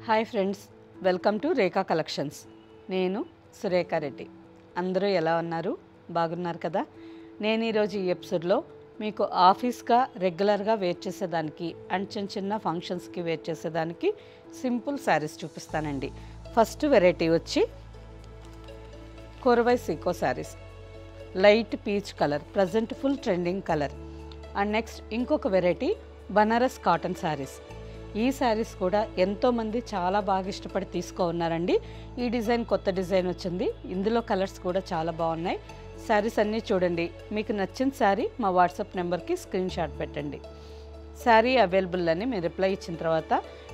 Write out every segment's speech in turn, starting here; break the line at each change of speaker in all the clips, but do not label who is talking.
Hi friends, welcome to Rekha collections. నేను సురేఖా రెడ్డి. అందరూ ఎలా ఉన్నారు? బాగున్నారు కదా? నేను ఈరోజు ఈ ఎపిసోడ్లో మీకు ఆఫీస్గా రెగ్యులర్గా వేర్ చేసేదానికి అండ్ చిన్న చిన్న ఫంక్షన్స్కి వేర్ చేసేదానికి సింపుల్ శారీస్ చూపిస్తానండి. ఫస్ట్ వెరైటీ వచ్చి కోరవై సీకో sarees, light peach colour, present full trending colour. And next ఇంకొక వెరైటీ బనారస్ కాటన్ శారీస్. ఈ శారీస్ కూడా ఎంతోమంది చాలా బాగా ఇష్టపడి తీసుకో ఉన్నారండి. ఈ డిజైన్ కొత్త డిజైన్ వచ్చింది, ఇందులో కలర్స్ కూడా చాలా బాగున్నాయి. శారీస్ అన్నీ చూడండి. మీకు నచ్చిన శారీ మా వాట్సాప్ నెంబర్కి స్క్రీన్ షాట్ పెట్టండి. శారీ అవైలబుల్ అని మీరు రిప్లై ఇచ్చిన తర్వాత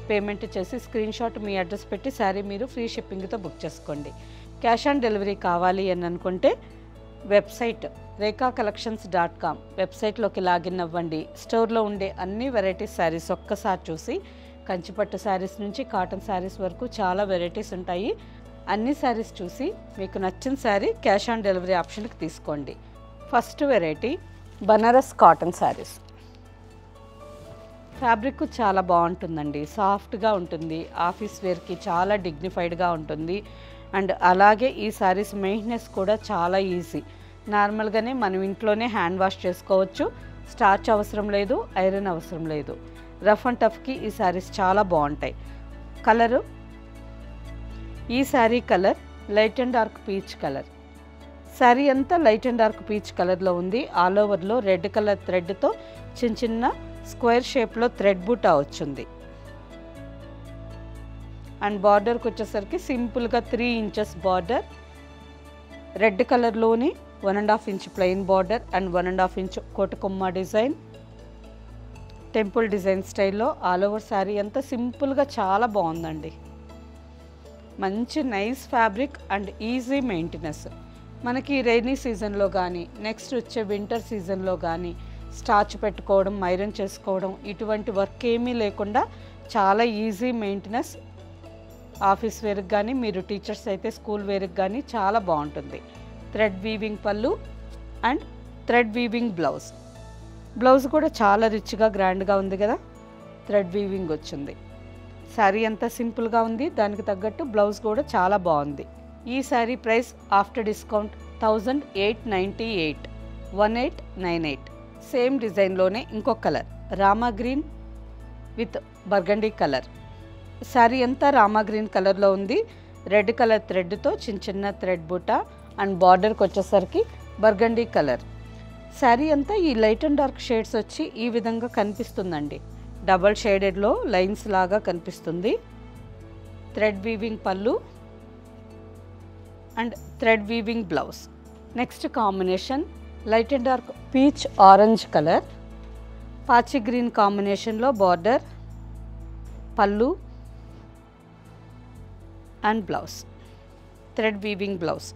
పేమెంట్ చేసి స్క్రీన్ షాట్ మీ అడ్రస్ పెట్టి శారీ మీరు ఫ్రీ షిప్పింగ్తో బుక్ చేసుకోండి. క్యాష్ ఆన్ డెలివరీ కావాలి అని అనుకుంటే వెబ్సైట్ rekhacollections.com వెబ్సైట్లోకి లాగిన్ అవ్వండి. స్టోర్లో ఉండే అన్ని వెరైటీస్ శారీస్ ఒక్కసారి చూసి, కంచిపట్టు శారీస్ నుంచి కాటన్ శారీస్ వరకు చాలా వెరైటీస్ ఉంటాయి. అన్ని శారీస్ చూసి మీకు నచ్చిన శారీ క్యాష్ ఆన్ డెలివరీ ఆప్షన్కి తీసుకోండి. First variety Banaras cotton saris. Fabric చాలా బాగుంటుందండి, సాఫ్ట్గా ఉంటుంది, ఆఫీస్ వేర్కి చాలా డిగ్నిఫైడ్గా ఉంటుంది. అండ్ అలాగే ఈ శారీస్ మెయింటెనెన్స్ కూడా చాలా ఈజీ. నార్మల్గానే మనం ఇంట్లోనే హ్యాండ్ వాష్ చేసుకోవచ్చు. స్టార్చ్ అవసరం లేదు, ఐరన్ అవసరం లేదు. రఫ్ అండ్ టఫ్కి ఈ శారీస్ చాలా బాగుంటాయి. కలరు, ఈ sari colour light and dark peach colour. Saree అంతా లైట్ అండ్ డార్క్ పీచ్ కలర్లో ఉంది. ఆల్ ఓవర్లో రెడ్ కలర్ థ్రెడ్తో చిన్న చిన్న స్క్వేర్ షేప్లో థ్రెడ్ బూటా వచ్చింది. అండ్ బార్డర్కి వచ్చేసరికి సింపుల్గా 3 ఇంచెస్ బార్డర్, రెడ్ కలర్లోని 1.5 inch plain border and 1.5 inch కోటకొమ్మ డిజైన్, టెంపుల్ డిజైన్ స్టైల్లో ఆల్ ఓవర్ శారీ అంతా సింపుల్గా చాలా బాగుందండి. మంచి nice fabric and easy maintenance. మనకి రైనీ సీజన్లో కానీ నెక్స్ట్ వచ్చే వింటర్ సీజన్లో కానీ స్టార్చ్ పెట్టుకోవడం, ఐరన్ చేసుకోవడం ఇటువంటి వర్క్ ఏమీ లేకుండా చాలా ఈజీ మెయింటెనెన్స్. ఆఫీస్ వేర్కి కానీ, మీరు టీచర్స్ అయితే స్కూల్ వేర్కి కానీ చాలా బాగుంటుంది. థ్రెడ్ వీవింగ్ పళ్ళు and thread weaving blouse. Blouse కూడా చాలా రిచ్గా గ్రాండ్గా ఉంది కదా, థ్రెడ్ వీవింగ్ వచ్చింది. శారీ అంతా సింపుల్గా ఉంది, దానికి తగ్గట్టు బ్లౌజ్ కూడా చాలా బాగుంది. ఈ saree price after discount 1898, 1898. Same డిజైన్లోనే ఇంకొక colour Rama green with burgundy colour. Saree అంతా రామా గ్రీన్ కలర్లో ఉంది. రెడ్ కలర్ థ్రెడ్తో చిన్న చిన్న థ్రెడ్ బూటా అండ్ బార్డర్కి వచ్చేసరికి బర్గండీ కలర్. శారీ అంతా ఈ లైట్ అండ్ డార్క్ షేడ్స్ వచ్చి ఈ విధంగా కనిపిస్తుందండి. డబల్ షేడెడ్లో లైన్స్ లాగా కనిపిస్తుంది. థ్రెడ్ వీవింగ్ పళ్ళు and thread weaving blouse. Next combination light and dark peach orange colour, పాచి గ్రీన్ కాంబినేషన్లో బార్డర్, పళ్ళు and blouse, thread weaving blouse.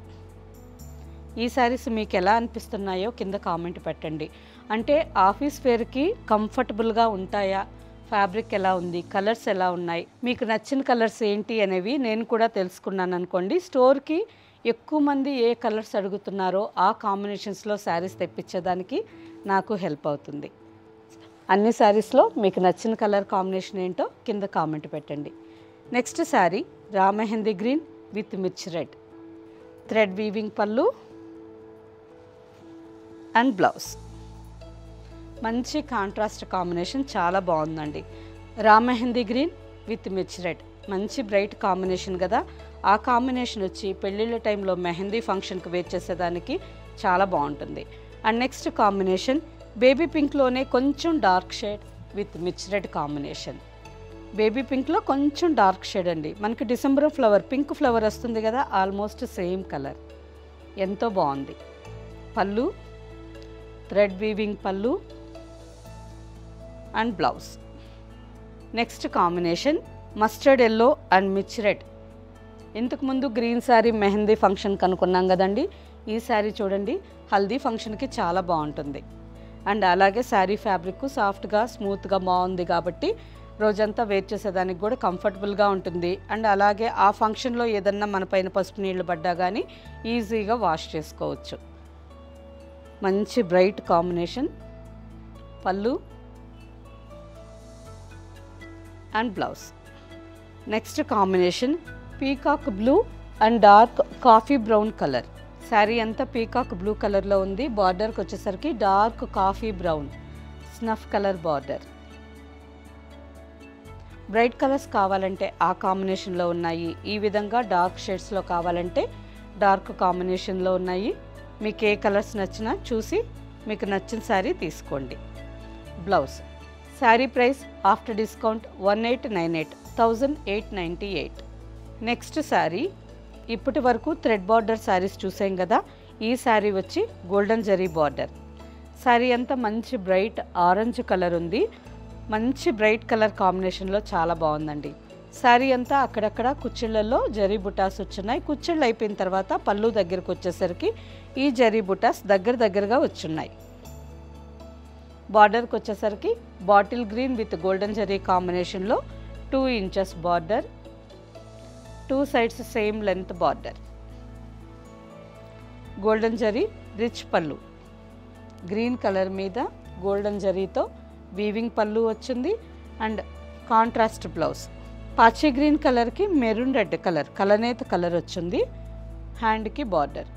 ఈ శారీస్ మీకు ఎలా అనిపిస్తున్నాయో కింద కామెంట్ పెట్టండి. అంటే ఆఫీస్ వేర్కి కంఫర్టబుల్గా ఉంటాయా, ఫ్యాబ్రిక్ ఎలా ఉంది, కలర్స్ ఎలా ఉన్నాయి, మీకు నచ్చిన కలర్స్ ఏంటి అనేవి నేను కూడా తెలుసుకున్నాను అనుకోండి. స్టోర్కి ఎక్కువ మంది ఏ కలర్స్ అడుగుతున్నారో ఆ కాంబినేషన్స్లో శారీస్ తెప్పించేదానికి నాకు హెల్ప్ అవుతుంది. అన్ని శారీస్లో మీకు నచ్చిన కలర్ కాంబినేషన్ ఏంటో కింద కామెంట్ పెట్టండి. నెక్స్ట్ శారీ రా మెహందీ గ్రీన్ విత్ మిర్చి రెడ్, థ్రెడ్ వీవింగ్ పళ్ళు అండ్ బ్లౌజ్. మంచి కాంట్రాస్ట్ కాంబినేషన్, చాలా బాగుందండి. రా మెహందీ గ్రీన్ విత్ మిర్చి రెడ్ మంచి బ్రైట్ కాంబినేషన్ కదా. ఆ కాంబినేషన్ వచ్చి పెళ్ళిళ్ళ టైంలో మెహందీ ఫంక్షన్కి వేర్ చేసేదానికి చాలా బాగుంటుంది. అండ్ నెక్స్ట్ కాంబినేషన్ బేబీ పింక్లోనే కొంచెం డార్క్ షేడ్ విత్ మిర్చి రెడ్ కాంబినేషన్. బేబీ పింక్లో కొంచెం డార్క్ షేడ్ అండి. మనకి డిసెంబర్ ఫ్లవర్, పింక్ ఫ్లవర్ వస్తుంది కదా, ఆల్మోస్ట్ సేమ్ కలర్. ఎంతో బాగుంది. పళ్ళు, థ్రెడ్ వీవింగ్ పళ్ళు and blouse. Next combination mustard yellow and మిర్చి రెడ్. ఇంతకుముందు గ్రీన్ శారీ మెహందీ ఫంక్షన్కి అనుకున్నాం కదండి. ఈ శారీ చూడండి, హల్దీ ఫంక్షన్కి చాలా బాగుంటుంది. అండ్ అలాగే శారీ ఫ్యాబ్రిక్ సాఫ్ట్గా స్మూత్గా బాగుంది కాబట్టి రోజంతా వేర్ చేసేదానికి కూడా కంఫర్టబుల్గా ఉంటుంది. అండ్ అలాగే ఆ ఫంక్షన్లో ఏదన్నా మన పైన పసుపు నీళ్ళు పడ్డా కానీ ఈజీగా వాష్ చేసుకోవచ్చు. మంచి బ్రైట్ కాంబినేషన్. పళ్ళు and blouse. Next combination peacock blue and dark coffee brown colour. Saree అంతా పీకాక్ బ్లూ కలర్లో ఉంది. బార్డర్కి వచ్చేసరికి dark coffee brown snuff colour border. Bright colours కావాలంటే ఆ కాంబినేషన్లో ఉన్నాయి. ఈ విధంగా డార్క్ షేడ్స్లో కావాలంటే డార్క్ కాంబినేషన్లో ఉన్నాయి. మీకు ఏ కలర్స్ నచ్చినా చూసి మీకు నచ్చిన శారీ తీసుకోండి. Blouse. Saree price after discount 1898, 1898. Next sari ఇప్పటి వరకు థ్రెడ్ బార్డర్ శారీస్ చూసాం కదా. ఈ శారీ వచ్చి గోల్డెన్ జరీ బార్డర్. శారీ అంతా మంచి బ్రైట్ ఆరెంజ్ కలర్ ఉంది. మంచి బ్రైట్ కలర్ కాంబినేషన్లో చాలా బాగుందండి. శారీ అంతా అక్కడక్కడ కుచ్చిళ్ళల్లో జరీ బుటాస్ వచ్చున్నాయి. కుచ్చిళ్ళు అయిపోయిన తర్వాత పళ్ళు దగ్గరకు వచ్చేసరికి ఈ జరీ బుటాస్ దగ్గరగా వచ్చున్నాయి. బార్డర్కి వచ్చేసరికి bottle green with golden zari కాంబినేషన్లో 2 inches border, 2 sides same length border. Golden zari rich పళ్ళు, గ్రీన్ కలర్ మీద గోల్డెన్ జరీతో వీవింగ్ పళ్ళు వచ్చింది అండ్ కాంట్రాస్ట్ బ్లౌజ్. పాచి గ్రీన్ కలర్కి మెరూన్ రెడ్ కలర్ కలనేత కలర్ వచ్చింది. హ్యాండ్కి బార్డర్.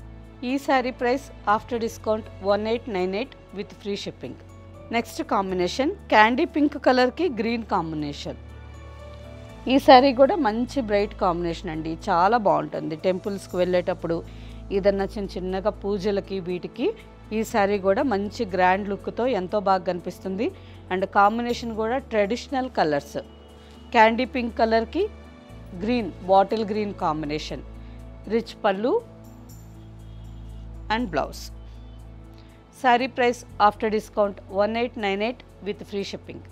ఈ saree price after discount 1898 with free shipping. Next combination candy pink కలర్కి గ్రీన్ కాంబినేషన్. ఈ శారీ కూడా మంచి బ్రైట్ కాంబినేషన్ అండి. చాలా బాగుంటుంది టెంపుల్స్కి వెళ్ళేటప్పుడు, ఏదన్నా చిన్నగా పూజలకి వీటికి ఈ శారీ కూడా మంచి గ్రాండ్ లుక్తో ఎంతో బాగా కనిపిస్తుంది. అండ్ కాంబినేషన్ కూడా ట్రెడిషనల్ కలర్స్. క్యాండీ పింక్ కలర్కి green bottle green combination. Rich పళ్ళు and blouse. Saree price after discount 1898 with free shipping.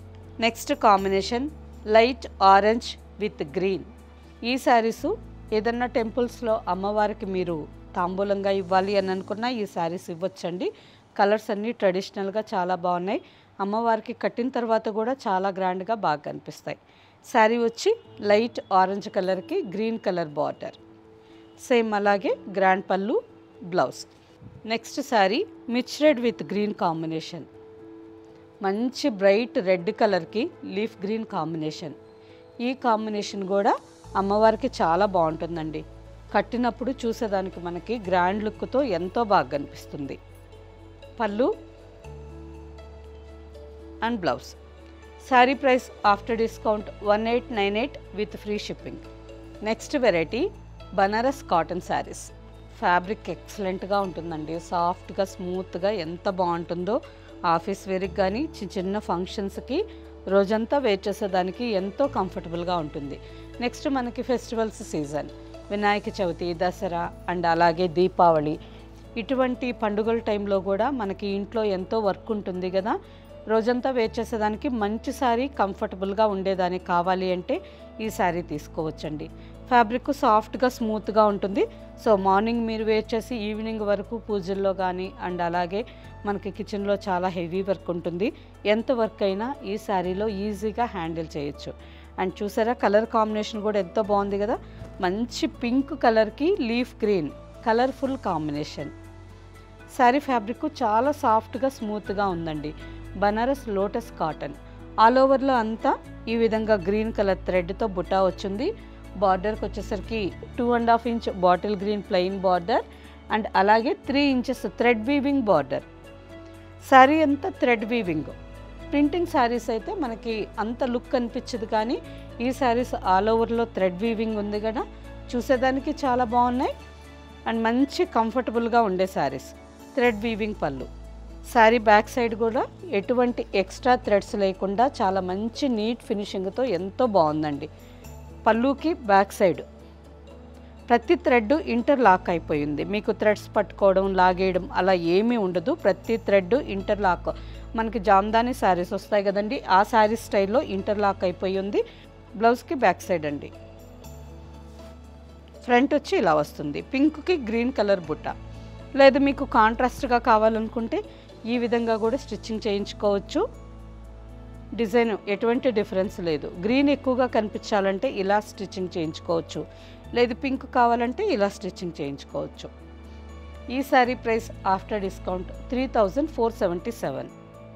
Next combination light orange with green. ఈ శారీసు ఏదన్నా టెంపుల్స్లో అమ్మవారికి మీరు తాంబూలంగా ఇవ్వాలి అని అనుకున్నా ఈ శారీస్ ఇవ్వచ్చండి. కలర్స్ అన్నీ ట్రెడిషనల్గా చాలా బాగున్నాయి. అమ్మవారికి కట్టిన తర్వాత కూడా చాలా గ్రాండ్గా బాగా కనిపిస్తాయి. శారీ వచ్చి లైట్ ఆరెంజ్ కలర్కి గ్రీన్ కలర్ బార్డర్. సేమ్ అలాగే గ్రాండ్ పళ్ళు, blouse. Next sari mirch red with green combination. మంచి బ్రైట్ రెడ్ కలర్కి లీఫ్ గ్రీన్ కాంబినేషన్. ఈ కాంబినేషన్ కూడా అమ్మవారికి చాలా బాగుంటుందండి. కట్టినప్పుడు చూసేదానికి మనకి గ్రాండ్ లుక్తో ఎంతో బాగా కనిపిస్తుంది. పళ్ళు and blouse. Saree price after discount 1898 with free shipping. Next variety Banaras cotton saris. Fabric ఎక్సలెంట్గా ఉంటుందండి. సాఫ్ట్గా స్మూత్గా ఎంత బాగుంటుందో. ఆఫీస్ వేర్కి కానీ చిన్న ఫంక్షన్స్కి రోజంతా వేర్ చేసేదానికి ఎంతో కంఫర్టబుల్గా ఉంటుంది. నెక్స్ట్ మనకి festivals season, Vinayaka Chavithi, Dasara and అలాగే దీపావళి, ఇటువంటి పండుగల టైంలో కూడా మనకి ఇంట్లో ఎంతో వర్క్ ఉంటుంది కదా. రోజంతా వేర్ చేసేదానికి మంచి శారీ కంఫర్టబుల్గా ఉండేదానికి కావాలి అంటే ఈ శారీ తీసుకోవచ్చండి. ఫ్యాబ్రిక్ సాఫ్ట్గా స్మూత్గా ఉంటుంది. సో మార్నింగ్ మీరు వేర్ చేసి ఈవినింగ్ వరకు పూజల్లో కానీ అండ్ అలాగే మనకి కిచెన్లో చాలా హెవీ వర్క్ ఉంటుంది. ఎంత వర్క్ అయినా ఈ శారీలో ఈజీగా హ్యాండిల్ చేయొచ్చు. అండ్ చూసారా కలర్ కాంబినేషన్ కూడా ఎంతో బాగుంది కదా. మంచి పింక్ కలర్కి leaf green colourful combination. Sari fabric చాలా సాఫ్ట్గా స్మూత్గా ఉందండి. Banaras lotus cotton. ఆల్ ఓవర్లో అంతా ఈ విధంగా గ్రీన్ కలర్ థ్రెడ్తో బుటా వచ్చింది. బార్డర్కి వచ్చేసరికి 2.5 inch bottle green plain border and అలాగే 3 inches thread weaving border. Sari అంతా థ్రెడ్ వీవింగ్. ప్రింటింగ్ శారీస్ అయితే మనకి అంత లుక్ అనిపించదు, కానీ ఈ శారీస్ ఆల్ ఓవర్లో థ్రెడ్ వీవింగ్ ఉంది కదా, చూసేదానికి చాలా బాగున్నాయి అండ్ మంచి కంఫర్టబుల్గా ఉండే శారీస్. థ్రెడ్ వీవింగ్ పళ్ళు. శారీ బ్యాక్ సైడ్ కూడా ఎటువంటి ఎక్స్ట్రా థ్రెడ్స్ లేకుండా చాలా మంచి నీట్ ఫినిషింగ్తో ఎంతో బాగుందండి. పళ్ళుకి బ్యాక్ సైడ్ ప్రతి థ్రెడ్ ఇంటర్లాక్ అయిపోయింది. మీకు థ్రెడ్స్ పట్టుకోవడం లాగేయడం అలా ఏమీ ఉండదు. ప్రతి థ్రెడ్ ఇంటర్లాక్. మనకి జామ్దాని శారీస్ వస్తాయి కదండి, ఆ శారీ స్టైల్లో ఇంటర్లాక్ అయిపోయి ఉంది. బ్లౌజ్కి బ్యాక్ సైడ్ అండి. ఫ్రంట్ వచ్చి ఇలా వస్తుంది. పింక్కి గ్రీన్ కలర్ బుట్ట. లేదు మీకు కాంట్రాస్ట్గా కావాలనుకుంటే ఈ విధంగా కూడా స్టిచ్చింగ్ చేయించుకోవచ్చు. డిజైన్ ఎటువంటి డిఫరెన్స్ లేదు. గ్రీన్ ఎక్కువగా కనిపించాలంటే ఇలా స్టిచ్చింగ్ చేయించుకోవచ్చు, లేదు పింక్ కావాలంటే ఇలా స్టిచ్చింగ్ చేయించుకోవచ్చు. ఈ saree price after discount 3477.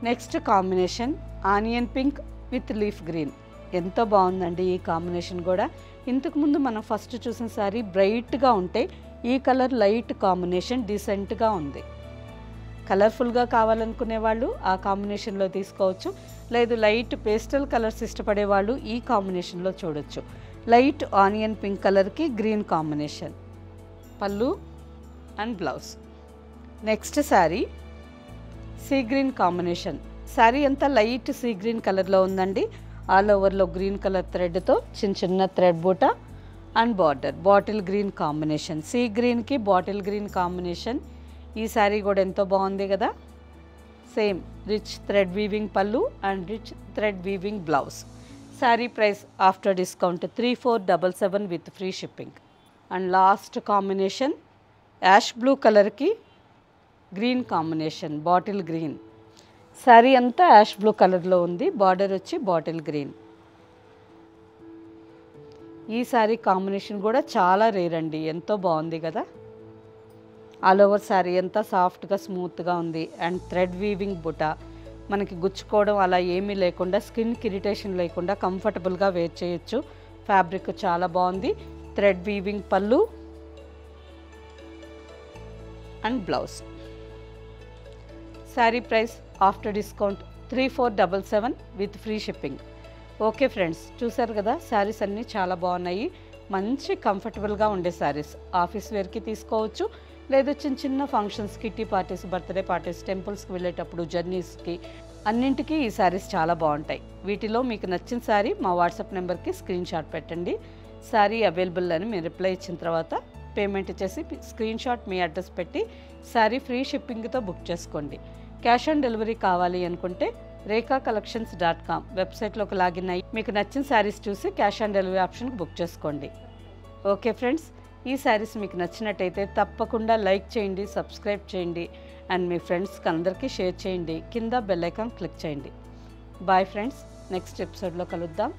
Next combination onion pink with leaf green. ఎంతో బాగుందండి ఈ కాంబినేషన్ కూడా. ఇంతకుముందు మనం ఫస్ట్ చూసిన శారీ బ్రైట్గా ఉంటే ఈ కలర్ లైట్ కాంబినేషన్ డీసెంట్గా ఉంది. కలర్ఫుల్గా కావాలనుకునే వాళ్ళు ఆ కాంబినేషన్లో తీసుకోవచ్చు. లేదు లైట్ పేస్టల్ కలర్స్ ఇష్టపడే వాళ్ళు ఈ కాంబినేషన్లో చూడొచ్చు. లైట్ ఆనియన్ పింక్ కలర్కి గ్రీన్ కాంబినేషన్, పళ్ళు and blouse. Next sari sea green combination. Sari అంతా లైట్ సీ గ్రీన్ కలర్లో ఉందండి. ఆల్ ఓవర్లో గ్రీన్ కలర్ థ్రెడ్తో చిన్న థ్రెడ్ బూట and border bottle green combination. Sea గ్రీన్కి బాటిల్ గ్రీన్ కాంబినేషన్. ఈ శారీ కూడా ఎంతో బాగుంది కదా. సేమ్ రిచ్ థ్రెడ్ వీవింగ్ పళ్ళు and rich thread weaving blouse. Saree price after discount 3477 with free shipping. And last combination ash blue కలర్కి green combination, bottle green. Saree అంతా ash blue కలర్లో ఉంది, బార్డర్ వచ్చి బాటిల్ గ్రీన్. ఈ sari combination కూడా చాలా rare అండి, ఎంతో బాగుంది కదా. ఆల్ ఓవర్ శారీ అంతా సాఫ్ట్గా స్మూత్గా ఉంది అండ్ థ్రెడ్ వీవింగ్ బుట్ట. మనకి గుచ్చుకోవడం అలా ఏమీ లేకుండా, స్కిన్కి ఇరిటేషన్ లేకుండా కంఫర్టబుల్గా వేర్ చేయొచ్చు. ఫ్యాబ్రిక్ చాలా బాగుంది. థ్రెడ్ వీవింగ్ పళ్ళు and blouse. Saree price after discount 3477 with free shipping. Okay friends, చూసారు కదా శారీస్ అన్నీ చాలా బాగున్నాయి. మంచి కంఫర్టబుల్గా ఉండే శారీస్. ఆఫీస్ వేర్కి తీసుకోవచ్చు, లేదు చిన్న functions, kitty parties, birthday parties, టెంపుల్స్కి వెళ్ళేటప్పుడు, జర్నీస్కి, అన్నింటికీ ఈ శారీస్ చాలా బాగుంటాయి. వీటిలో మీకు నచ్చిన శారీ మా వాట్సాప్ నెంబర్కి స్క్రీన్ షాట్ పెట్టండి. శారీ అవైలబుల్ అని మీరు రిప్లై ఇచ్చిన తర్వాత పేమెంట్ చేసి స్క్రీన్ షాట్ మీ అడ్రస్ పెట్టి శారీ ఫ్రీ షిప్పింగ్తో బుక్ చేసుకోండి. క్యాష్ ఆన్ డెలివరీ కావాలి అనుకుంటే rekhacollections.com వెబ్సైట్లోకి లాగిన్ అయ్యి మీకు నచ్చిన శారీస్ చూసి క్యాష్ ఆన్ డెలివరీ ఆప్షన్కి బుక్ చేసుకోండి. ఓకే ఫ్రెండ్స్, ఈ శారీస్ మీకు నచ్చినట్టయితే తప్పకుండా లైక్ చేయండి, సబ్స్క్రైబ్ చేయండి అండ్ మీ ఫ్రెండ్స్కి అందరికీ షేర్ చేయండి. కింద బెల్ ఐకాన్ క్లిక్ చేయండి. బాయ్ ఫ్రెండ్స్, నెక్స్ట్ ఎపిసోడ్లో కలుద్దాం.